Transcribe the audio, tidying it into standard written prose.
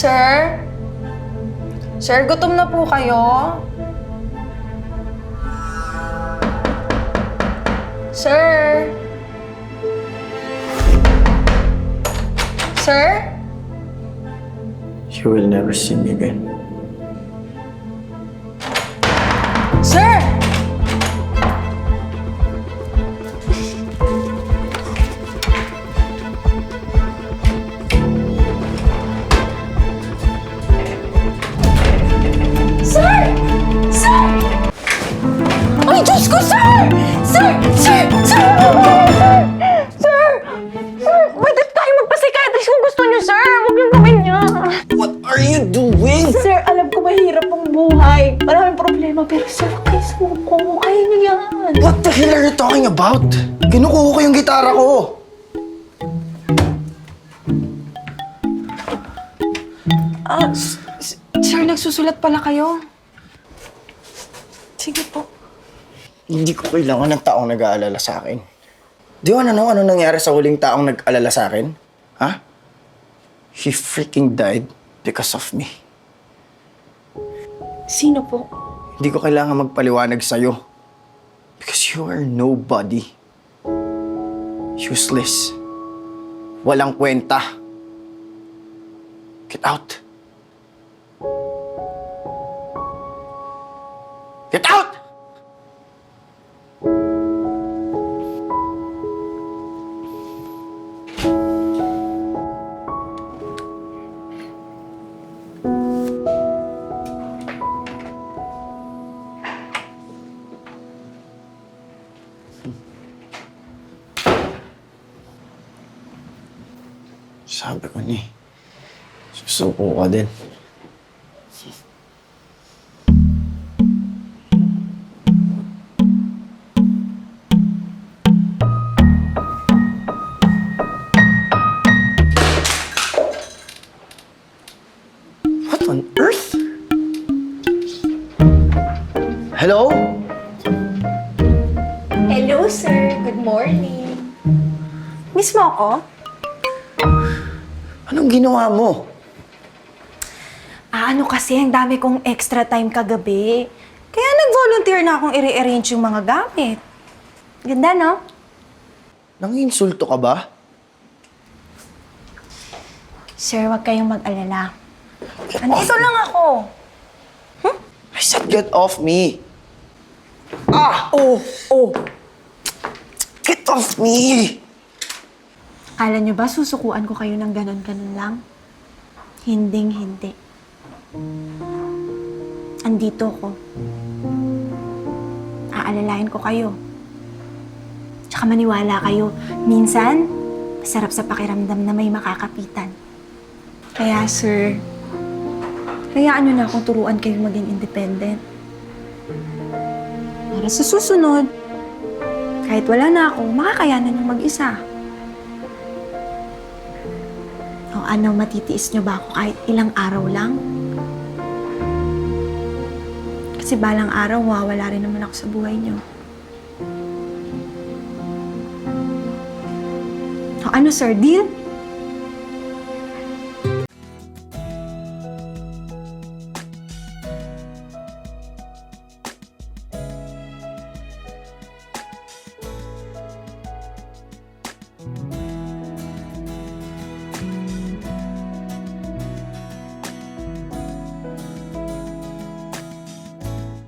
Sir? Sir, gutom na po kayo? Sir? Sir? You will never see me again. Sir! Sir! Sir! Ay, Diyos ko, sir! Sir! Sir! Sir! Sir! Sir! Pwede tayo magpa-psychiatrist kung gusto niyo, sir! Huwag niyo gawin niya! What are you doing? Sir, alam ko mahirap ang buhay. Maraming problema, pero sir, huwag kayo sumuko. Kaya niyo yan. What the hell are you talking about? Kinukuha ko yung gitara ko. Sir, nagsusulat pala kayo. Sige po. Hindi ko kailangan ng taong nag-aalala sa akin. Di ba ano nangyari sa huling taong nag-alala sa akin? Ha? He freaking died because of me. Sino po? Hindi ko kailangan magpaliwanag sa'yo. Because you are nobody. Useless. Walang kwenta. Get out. Get out! Sabi ko ni, susuko ka din. What on earth? Hello? Hello, sir. Good morning. Miss mo ako? Anong ginawa mo? Ano kasi, ang dami kong extra time kagabi. Kaya nag-volunteer na akong i-rearrange yung mga gamit. Ganda, no? Nanginsulto ka ba? Sir, huwag kayong mag-alala. Andito lang ako. I said get off me. Oh. Get off me! Akala nyo ba susukuan ko kayo ng ganon-ganon lang? Hinding-hindi. Andito ko. Aalalayan ko kayo. Tsaka maniwala kayo. Minsan, masarap sa pakiramdam na may makakapitan. Kaya, sir, hayaan nyo na akong turuan kayo maging independent. Para sa susunod, kahit wala na ako, makakayanan nyo mag-isa. O ano, matitiis nyo ba ako kahit ilang araw lang? Kasi balang araw, mawawala rin naman ako sa buhay nyo. O ano, sir, deal?